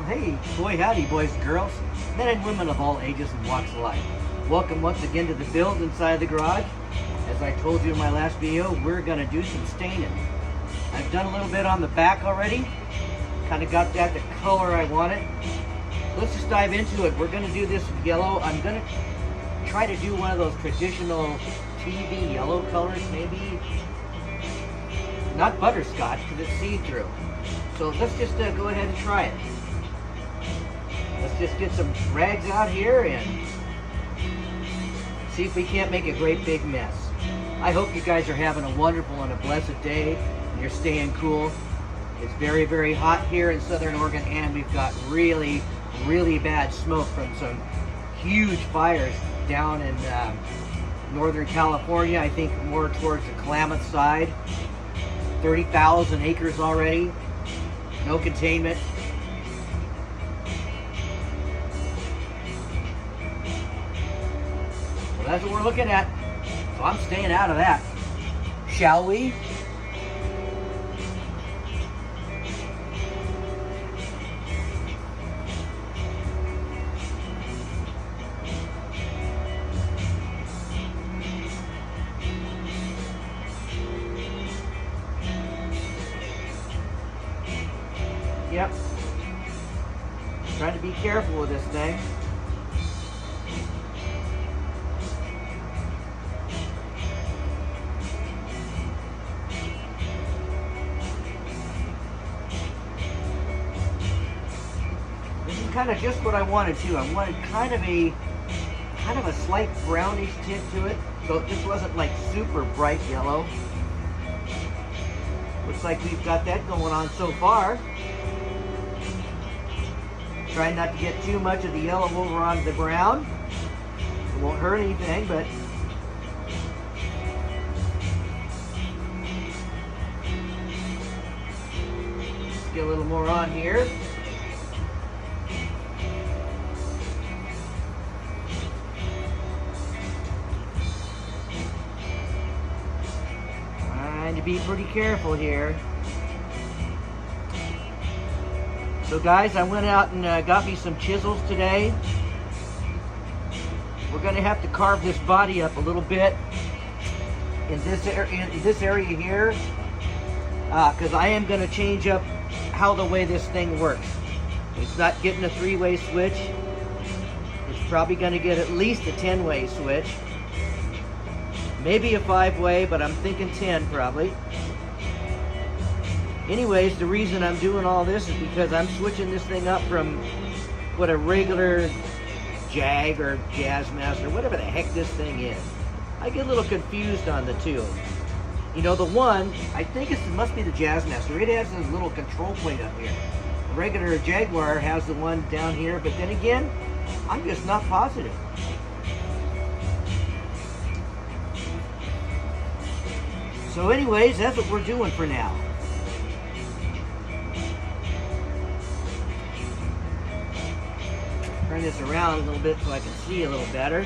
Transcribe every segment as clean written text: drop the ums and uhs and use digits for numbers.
Hey, boy howdy boys and girls, men and women of all ages and walks of life. Welcome once again to the build inside the garage. As I told you in my last video, we're going to do some staining. I've done a little bit on the back already. Kind of got that the color I wanted. Let's just dive into it. We're going to do this yellow. I'm going to try to do one of those traditional TV yellow colors, maybe. Not butterscotch because it's see-through. So let's just go ahead and try it. Let's just get some rags out here and see if we can't make a great big mess. I hope you guys are having a wonderful and a blessed day and you're staying cool. It's very, very hot here in Southern Oregon, and we've got really, really bad smoke from some huge fires down in Northern California. I think more towards the Klamath side. 30,000 acres already. No containment. Well, that's what we're looking at. So I'm staying out of that. Shall we? Yep. Trying to be careful with this thing. This is kind of just what I wanted too. I wanted kind of a slight brownish tint to it, so it just wasn't like super bright yellow. Looks like we've got that going on so far. Trying not to get too much of the yellow over onto the ground. It won't hurt anything, but let's get a little more on here. Trying to be pretty careful here. So guys, I went out and got me some chisels today. We're going to have to carve this body up a little bit in this area here, because I am going to change up how the way this thing works. It's not getting a 3-way switch. It's probably going to get at least a 10-way switch. Maybe a 5-way, but I'm thinking 10 probably. Anyways, the reason I'm doing all this is because I'm switching this thing up from what a regular Jag or Jazzmaster, whatever the heck this thing is. I get a little confused on the two. You know, the one, I think it must be the Jazzmaster. It has this little control plate up here. The regular Jaguar has the one down here, but then again, I'm just not positive. So anyways, that's what we're doing for now. Turn this around a little bit so I can see a little better.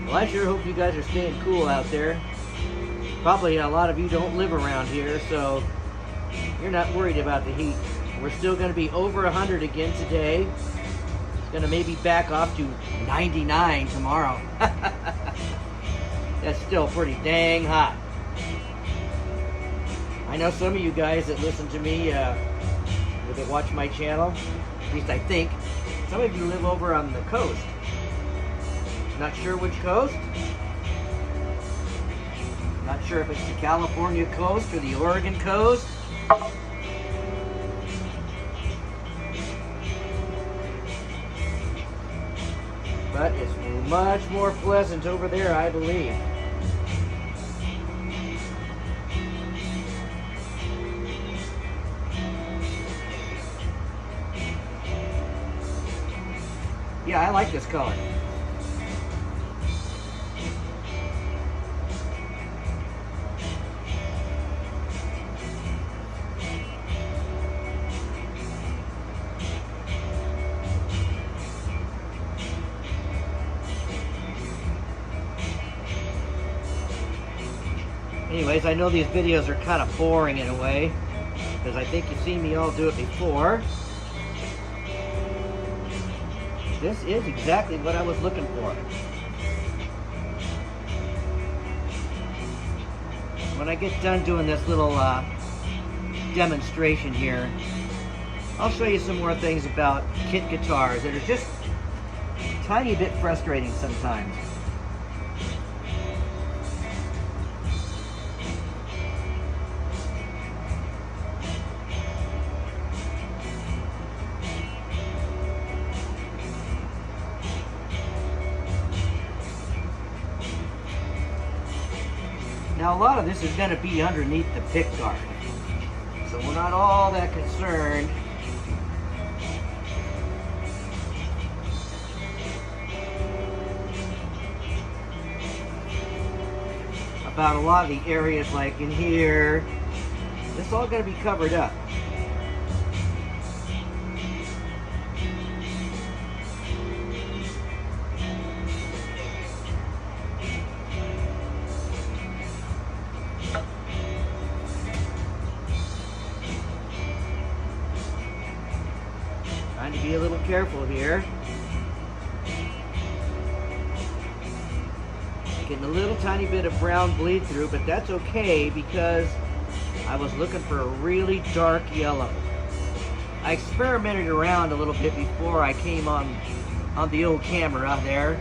Well, I sure hope you guys are staying cool out there. Probably a lot of you don't live around here, so you're not worried about the heat. We're still going to be over 100 again today. It's going to maybe back off to 99 tomorrow. That's still pretty dang hot. I know some of you guys that listen to me, that watch my channel, at least I think, some of you live over on the coast. Not sure which coast. Not sure if it's the California coast or the Oregon coast. But it's much more pleasant over there, I believe. Yeah, I like this color. Anyways, I know these videos are kind of boring in a way, because I think you've seen me all do it before. This is exactly what I was looking for. When I get done doing this little demonstration here, I'll show you some more things about kit guitars that are just a tiny bit frustrating sometimes. Now a lot of this is going to be underneath the pick guard, so we're not all that concerned about a lot of the areas like in here. This is all going to be covered up. Trying to be a little careful here. Getting a little tiny bit of brown bleed through, but that's okay because I was looking for a really dark yellow. I experimented around a little bit before I came on the old camera there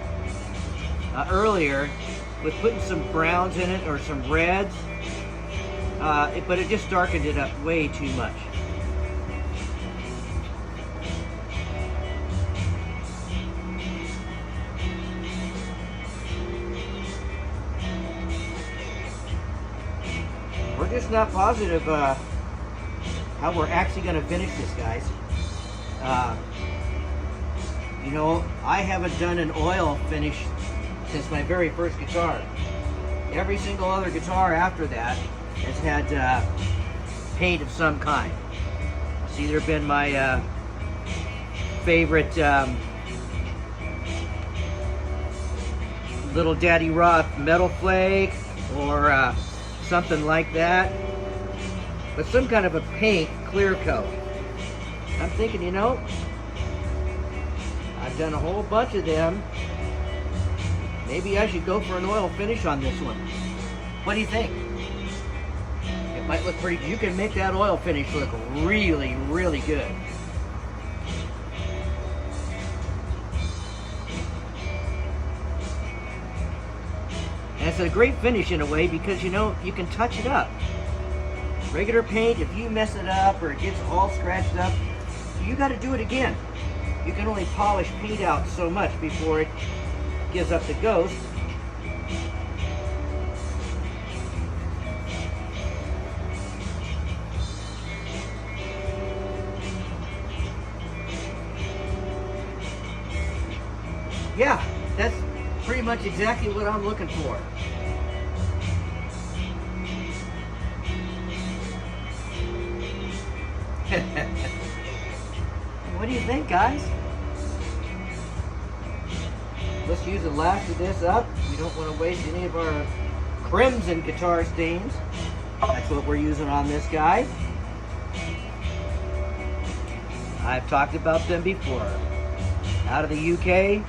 earlier with putting some browns in it or some reds, but it just darkened it up way too much. We're just not positive how we're actually going to finish this, guys. You know, I haven't done an oil finish since my very first guitar. Every single other guitar after that has had paint of some kind. It's either been my favorite Little Daddy Roth Metal Flake or something like that, but some kind of a paint clear coat. I'm thinking, you know, I've done a whole bunch of them. Maybe I should go for an oil finish on this one. What do you think? It might look pretty. You can make that oil finish look really, really good. And it's a great finish in a way because, you know, you can touch it up. Regular paint, if you mess it up or it gets all scratched up, you got to do it again. You can only polish paint out so much before it gives up the ghost. Yeah, that's pretty much exactly what I'm looking for. What do you think, guys? Let's use the last of this up. We don't want to waste any of our crimson guitar stains. That's what we're using on this guy. I've talked about them before. Out of the UK.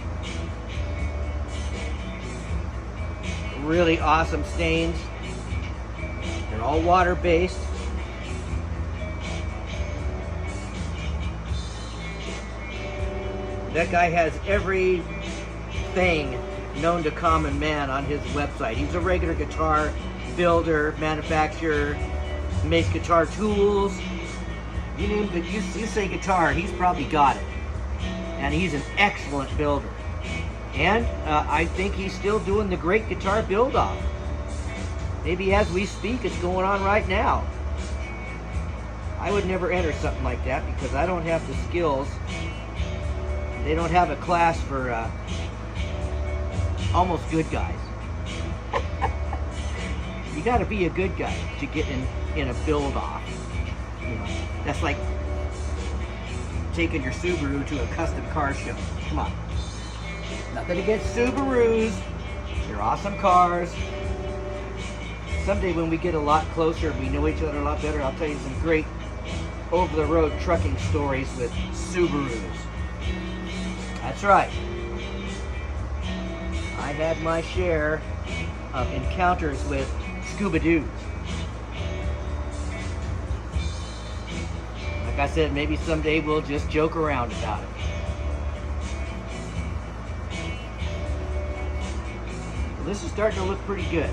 Really awesome stains. They're all water-based. That guy has everything known to common man on his website. He's a regular guitar builder, manufacturer, makes guitar tools. You name it, you say guitar, he's probably got it. And he's an excellent builder. And I think he's still doing the great guitar build-off. Maybe as we speak, it's going on right now. I would never enter something like that because I don't have the skills. They don't have a class for almost good guys. You got to be a good guy to get in a build-off. You know, that's like taking your Subaru to a custom car show. Come on. Nothing against Subarus. They're awesome cars. Someday when we get a lot closer, we know each other a lot better, I'll tell you some great over-the-road trucking stories with Subarus. That's right. I had my share of encounters with Scuba-Doos. Like I said, maybe someday we'll just joke around about it. Well, this is starting to look pretty good.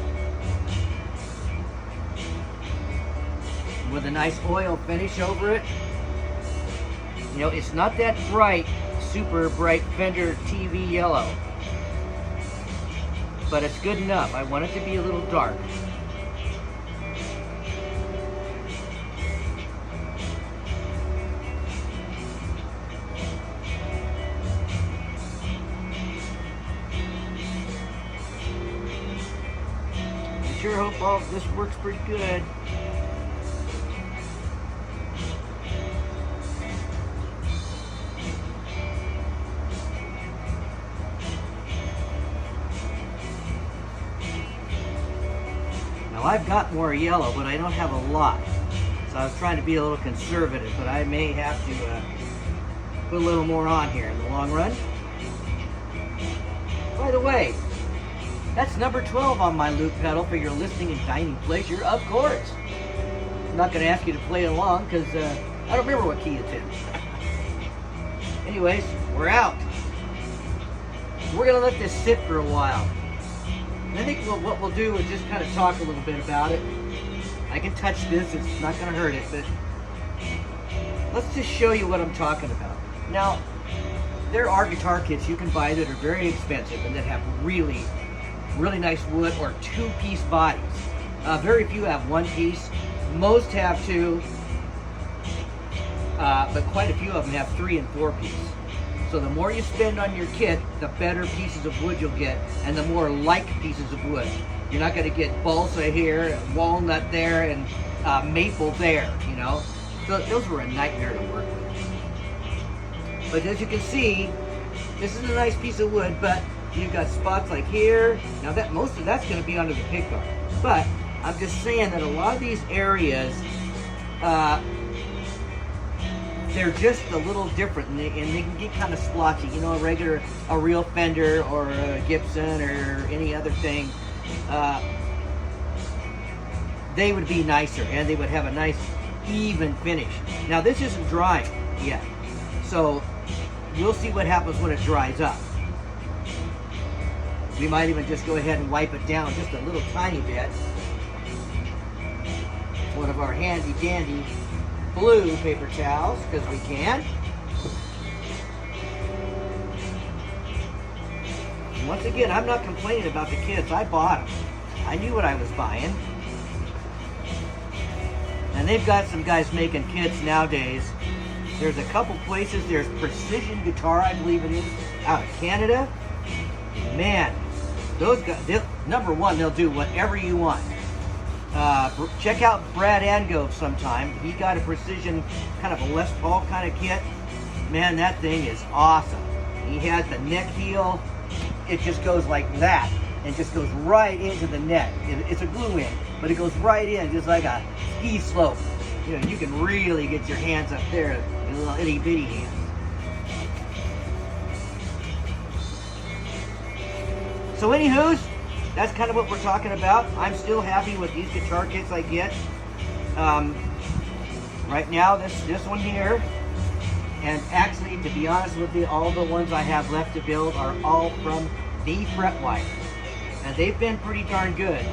With a nice oil finish over it. You know, it's not that bright, super bright Fender TV yellow. But it's good enough. I want it to be a little dark. I sure hope all this works pretty good. Now I've got more yellow, but I don't have a lot. So I was trying to be a little conservative, but I may have to put a little more on here in the long run. By the way, that's number 12 on my loop pedal for your listening and dining pleasure, of course. I'm not going to ask you to play along because I don't remember what key it's in. Anyways, we're out. We're going to let this sit for a while. And I think what we'll do is just kind of talk a little bit about it. I can touch this, it's not going to hurt it, but let's just show you what I'm talking about. Now, there are guitar kits you can buy that are very expensive and that have really nice wood or two-piece bodies. Very few have one piece. Most have two, but quite a few of them have 3 and 4 piece. So the more you spend on your kit, the better pieces of wood you'll get, and the more like pieces of wood. You're not going to get balsa here, walnut there, and maple there, you know. So those were a nightmare to work with. But as you can see, this is a nice piece of wood, but you've got spots like here. Now that most of that's going to be under the pickguard. But I'm just saying that a lot of these areas, they're just a little different, and they can get kind of splotchy. You know, a real Fender or a Gibson or any other thing, they would be nicer, and they would have a nice even finish. Now this isn't drying yet, so we'll see what happens when it dries up. We might even just go ahead and wipe it down just a little tiny bit. One of our handy dandy blue paper towels, because we can. And once again, I'm not complaining about the kits. I bought them. I knew what I was buying. And they've got some guys making kits nowadays. There's a couple places. There's Precision Guitar, I believe it is, out of Canada. Man, those guys, number one, they'll do whatever you want. Check out Brad Angove sometime. He got a Precision, kind of a Les Paul kind of kit. Man, that thing is awesome. He has the neck heel. It just goes like that and just goes right into the neck. It's a glue in, but it goes right in just like a ski slope. You know, you can really get your hands up there, your little itty bitty hands. So anywho's, that's kind of what we're talking about. I'm still happy with these guitar kits I get. Right now, this one here, and actually, to be honest with you, all the ones I have left to build are all from the Fretwire. And they've been pretty darn good.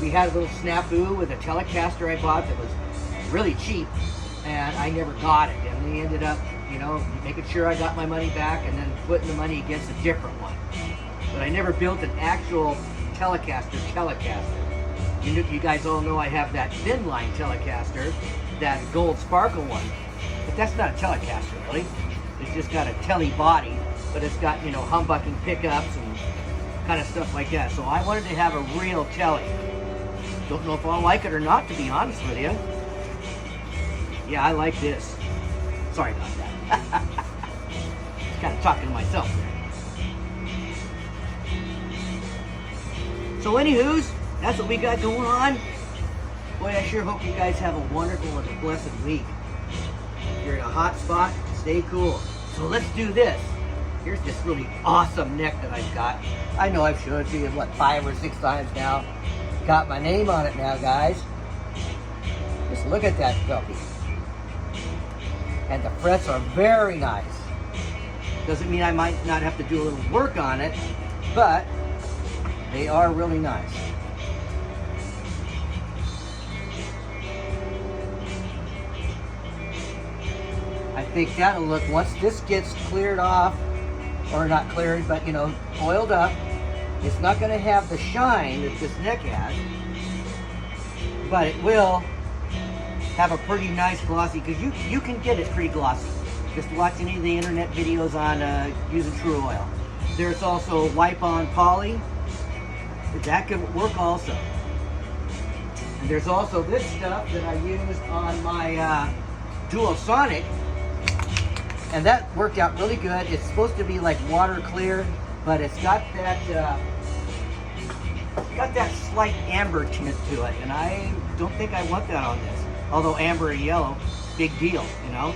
We had a little snafu with a Telecaster I bought that was really cheap, and I never got it. And they ended up, you know, making sure I got my money back and then putting the money against a different one. But I never built an actual Telecaster. You guys all know I have that thin line Telecaster, that gold sparkle one. But that's not a Telecaster, really. It's just got a telly body, but it's got, you know, humbucking pickups and kind of stuff like that. So I wanted to have a real telly. Don't know if I'll like it or not, to be honest with you. Yeah, I like this. Sorry about that. Just kind of talking to myself there. So anywho's, that's what we got going on. Boy, I sure hope you guys have a wonderful and a blessed week. If you're in a hot spot, stay cool. So let's do this. Here's this really awesome neck that I've got. I know I've shown it to you, what, 5 or 6 times now. Got my name on it now, guys. Just look at that puppy. And the frets are very nice. Doesn't mean I might not have to do a little work on it, but they are really nice. I think that'll look, once this gets cleared off, or not cleared, but you know, oiled up, it's not going to have the shine that this neck has, but it will have a pretty nice glossy, because you can get it pretty glossy. Just watch any of the internet videos on using True Oil. There's also wipe-on poly. That could work also. And there's also this stuff that I used on my Duosonic, and that worked out really good. It's supposed to be like water clear, but it's got that slight amber tint to it, and I don't think I want that on this. Although amber and yellow, big deal, you know.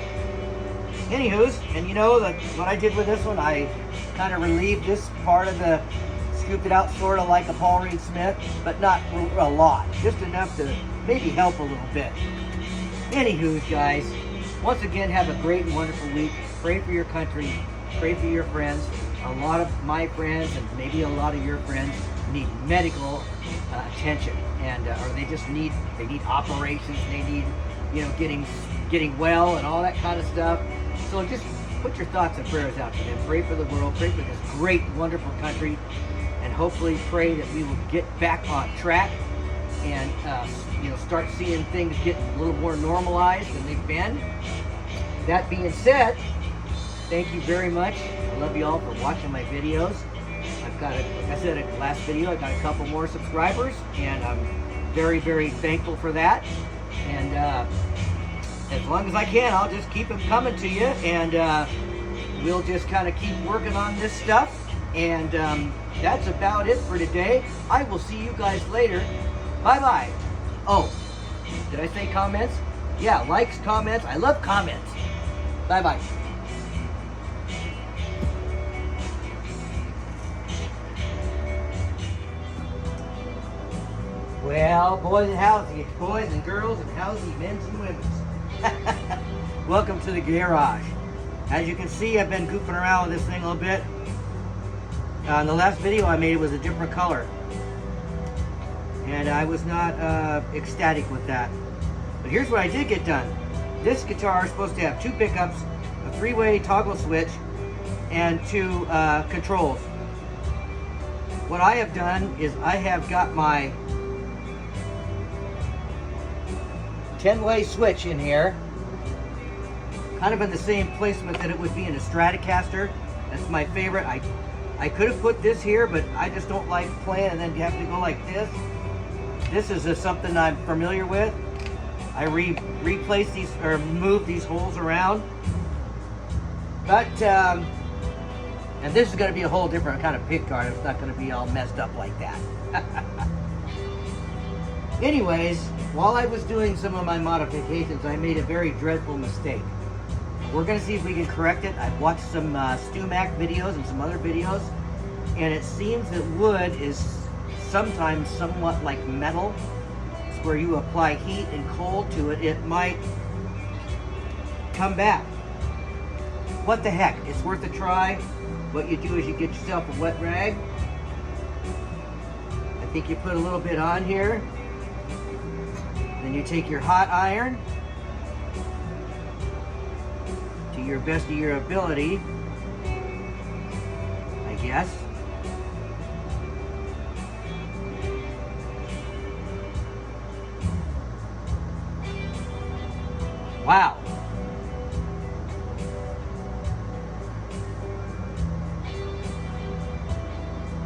Anywho's, and you know that what I did with this one, I kind of relieved this part of the, scooped it out sort of like a Paul Reed Smith, but not a lot, just enough to maybe help a little bit. Anywho's, guys, once again, have a great and wonderful week. Pray for your country, pray for your friends. A lot of my friends, and maybe a lot of your friends, need medical attention, and or they need operations, they need, you know, getting well and all that kind of stuff. So just put your thoughts and prayers out to them. Pray for the world, pray for this great, wonderful country, and hopefully pray that we will get back on track and you know, start seeing things get a little more normalized than they've been. That being said, thank you very much. I love you all for watching my videos. I've got, like I said in the last video, I got a couple more subscribers, and I'm very, very thankful for that. And as long as I can, I'll just keep them coming to you, and we'll just kind of keep working on this stuff. And that's about it for today. I will see you guys later. Bye-bye. Oh, did I say comments? Yeah, likes, comments. I love comments. Bye-bye. Well, boys and girls and housey, men's and women's. Welcome to the garage. As you can see, I've been goofing around with this thing a little bit. In the last video I made, it was a different color, and I was not ecstatic with that. But here's what I did get done. This guitar is supposed to have 2 pickups, a 3-way toggle switch, and 2 controls. What I have done is I have got my 10-way switch in here, kind of in the same placement that it would be in a Stratocaster. That's my favorite. I could have put this here, but I just don't like playing and then you have to go like this. This is something I'm familiar with. I replace these, or move these holes around. But, and this is going to be a whole different kind of pick guard. It's not going to be all messed up like that. Anyways, while I was doing some of my modifications, I made a very dreadful mistake. We're going to see if we can correct it. I've watched some StewMac videos and some other videos, and it seems that wood is sometimes somewhat like metal. It's where you apply heat and cold to it, it might come back. What the heck? It's worth a try. What you do is you get yourself a wet rag. I think you put a little bit on here. Then you take your hot iron, to your best of your ability, I guess. Wow.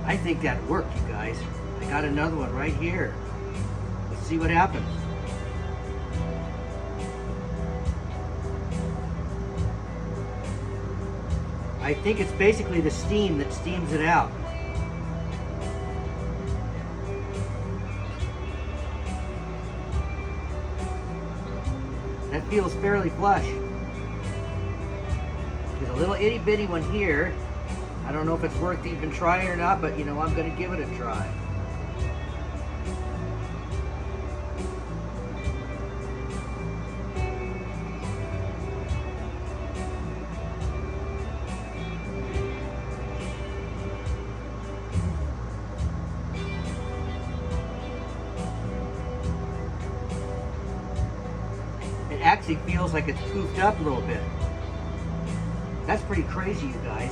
I think that worked, you guys. I got another one right here. Let's see what happens. I think it's basically the steam that steams it out. feels fairly flush. There's a little itty bitty one here. I don't know if it's worth even trying or not, but you know, I'm going to give it a try. It actually feels like it's poofed up a little bit. That's pretty crazy, you guys.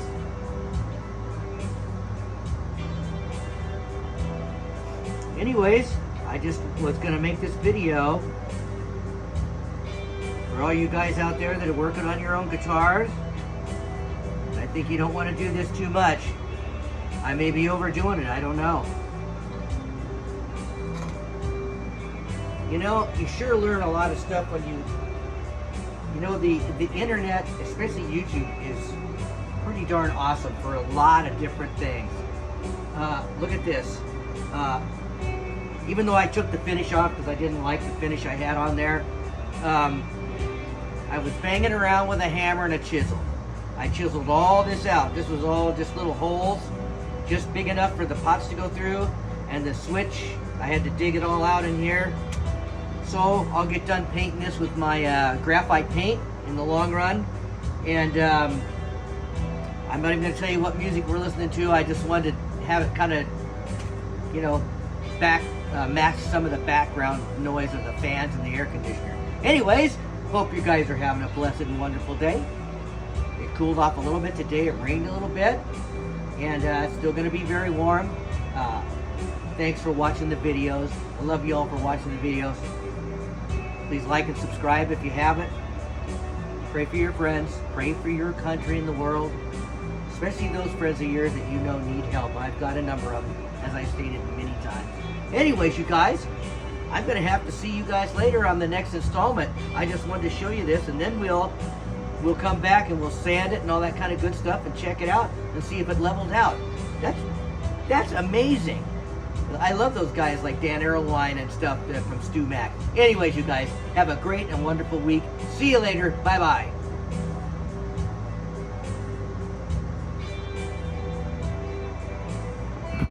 Anyways, I just was gonna make this video for all you guys out there that are working on your own guitars. I think you don't want to do this too much. I may be overdoing it, I don't know. You know, you sure learn a lot of stuff when you know, the internet, especially YouTube, is pretty darn awesome for a lot of different things. Look at this. Even though I took the finish off because I didn't like the finish I had on there, I was banging around with a hammer and a chisel. I chiseled all this out. This was all just little holes, just big enough for the pots to go through, and the switch, I had to dig it all out in here. So I'll get done painting this with my graphite paint in the long run. And I'm not even going to tell you what music we're listening to. I just wanted to have it kind of, you know, match some of the background noise of the fans and the air conditioner. Anyways, hope you guys are having a blessed and wonderful day. It cooled off a little bit today. It rained a little bit. And it's still going to be very warm. Thanks for watching the videos. I love you all for watching the videos. Please like and subscribe if you haven't. Pray for your friends. Pray for your country and the world. Especially those friends of yours that you know need help. I've got a number of them, as I stated many times. Anyways, you guys, I'm going to have to see you guys later on the next installment. I just wanted to show you this, and then we'll come back and we'll sand it and all that kind of good stuff and check it out and see if it levels out. That's amazing. I love those guys like Dan Erlewine and stuff from Stu Mac. Anyways, you guys, have a great and wonderful week. See you later. Bye-bye.